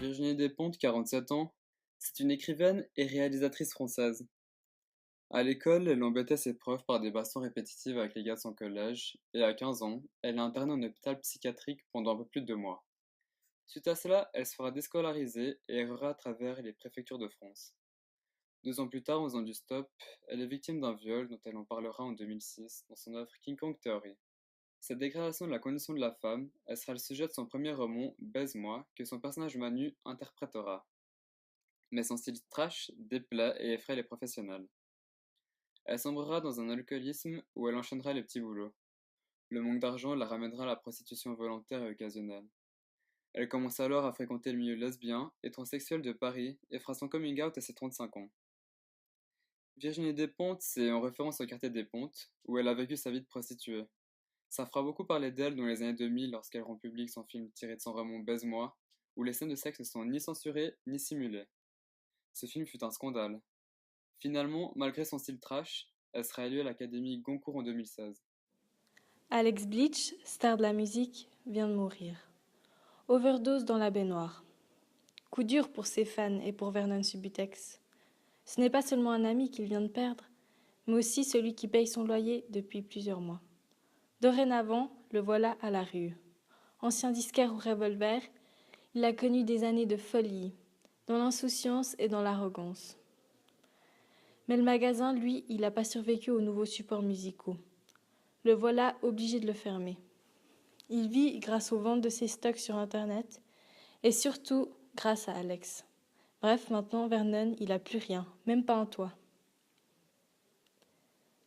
Virginie Despentes, 47 ans, c'est une écrivaine et réalisatrice française. À l'école, elle embêtait ses profs par des bastons répétitifs avec les gars de son collège, et à 15 ans, elle est internée en hôpital psychiatrique pendant un peu plus de 2 mois. Suite à cela, elle se fera déscolariser et errera à travers les préfectures de France. 2 ans plus tard, en faisant du stop, elle est victime d'un viol dont elle en parlera en 2006 dans son œuvre King Kong Theory. Cette dégradation de la condition de la femme, elle sera le sujet de son premier roman, Baise-moi, que son personnage Manu interprétera. Mais son style trash déplaît et effraie les professionnels. Elle sombrera dans un alcoolisme où elle enchaînera les petits boulots. Le manque d'argent la ramènera à la prostitution volontaire et occasionnelle. Elle commence alors à fréquenter le milieu lesbien et transsexuel de Paris et fera son coming out à ses 35 ans. Virginie Despentes, c'est en référence au quartier des Pontes, où elle a vécu sa vie de prostituée. Ça fera beaucoup parler d'elle dans les années 2000 lorsqu'elle rend public son film tiré de son roman Baise-moi, où les scènes de sexe ne sont ni censurées ni simulées. Ce film fut un scandale. Finalement, malgré son style trash, elle sera élue à l'Académie Goncourt en 2016. Alex Bleach, star de la musique, vient de mourir. Overdose dans la baignoire. Coup dur pour ses fans et pour Vernon Subutex. Ce n'est pas seulement un ami qu'il vient de perdre, mais aussi celui qui paye son loyer depuis plusieurs mois. Dorénavant, le voilà à la rue. Ancien disquaire au revolver, il a connu des années de folie, dans l'insouciance et dans l'arrogance. Mais le magasin, lui, il n'a pas survécu aux nouveaux supports musicaux. Le voilà obligé de le fermer. Il vit grâce aux ventes de ses stocks sur Internet et surtout grâce à Alex. Bref, maintenant, Vernon, il n'a plus rien, même pas un toit.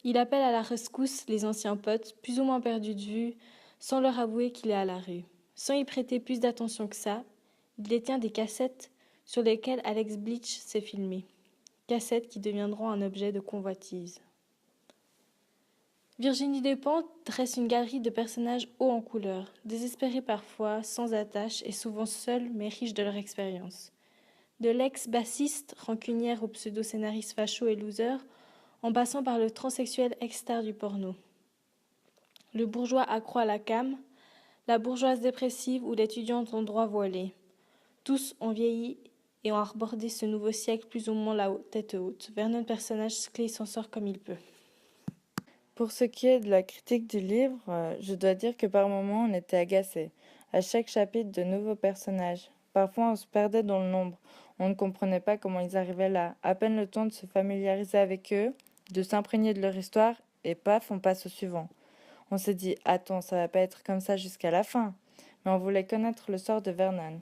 Il appelle à la rescousse les anciens potes, plus ou moins perdus de vue, sans leur avouer qu'il est à la rue. Sans y prêter plus d'attention que ça, il détient des cassettes sur lesquelles Alex Bleach s'est filmé. Cassettes qui deviendront un objet de convoitise. Virginie Despentes dresse une galerie de personnages hauts en couleur, désespérés parfois, sans attache et souvent seuls mais riches de leur expérience. De l'ex-bassiste rancunière au pseudo-scénariste facho et loser, en passant par le transsexuel ex-star du porno. Le bourgeois accro à la cam, la bourgeoise dépressive ou l'étudiante en droit voilée. Tous ont vieilli et ont abordé ce nouveau siècle plus ou moins la tête haute. Vernon, personnage clé, s'en sort comme il peut. Pour ce qui est de la critique du livre, je dois dire que par moments on était agacé. À chaque chapitre, de nouveaux personnages. Parfois on se perdait dans le nombre. On ne comprenait pas comment ils arrivaient là. À peine le temps de se familiariser avec eux, de s'imprégner de leur histoire, et paf, on passe au suivant. On s'est dit, attends, ça va pas être comme ça jusqu'à la fin. Mais on voulait connaître le sort de Vernon.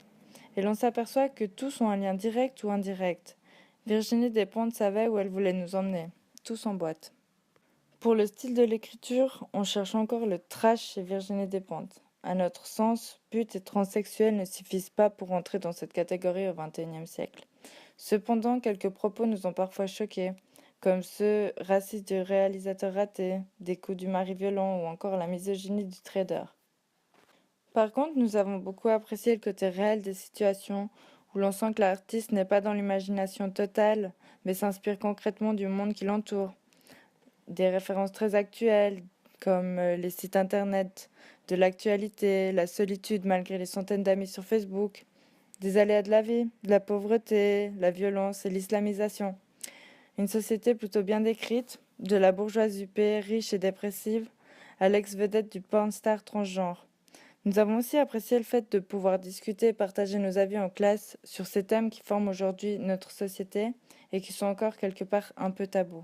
Et l'on s'aperçoit que tous ont un lien direct ou indirect. Virginie Despentes savait où elle voulait nous emmener. Tous en boîte. Pour le style de l'écriture, on cherche encore le trash chez Virginie Despentes. À notre sens, putes et transsexuels ne suffisent pas pour entrer dans cette catégorie au XXIe siècle. Cependant, quelques propos nous ont parfois choqués, comme ceux racistes du réalisateur raté, des coups du mari violent ou encore la misogynie du trader. Par contre, nous avons beaucoup apprécié le côté réel des situations, où l'on sent que l'artiste n'est pas dans l'imagination totale, mais s'inspire concrètement du monde qui l'entoure. Des références très actuelles, comme les sites internet, de l'actualité, la solitude malgré les centaines d'amis sur Facebook, des aléas de la vie, de la pauvreté, la violence et l'islamisation. Une société plutôt bien décrite, de la bourgeoise huppée, riche et dépressive, à l'ex-vedette du pornstar transgenre. Nous avons aussi apprécié le fait de pouvoir discuter et partager nos avis en classe sur ces thèmes qui forment aujourd'hui notre société et qui sont encore quelque part un peu tabous.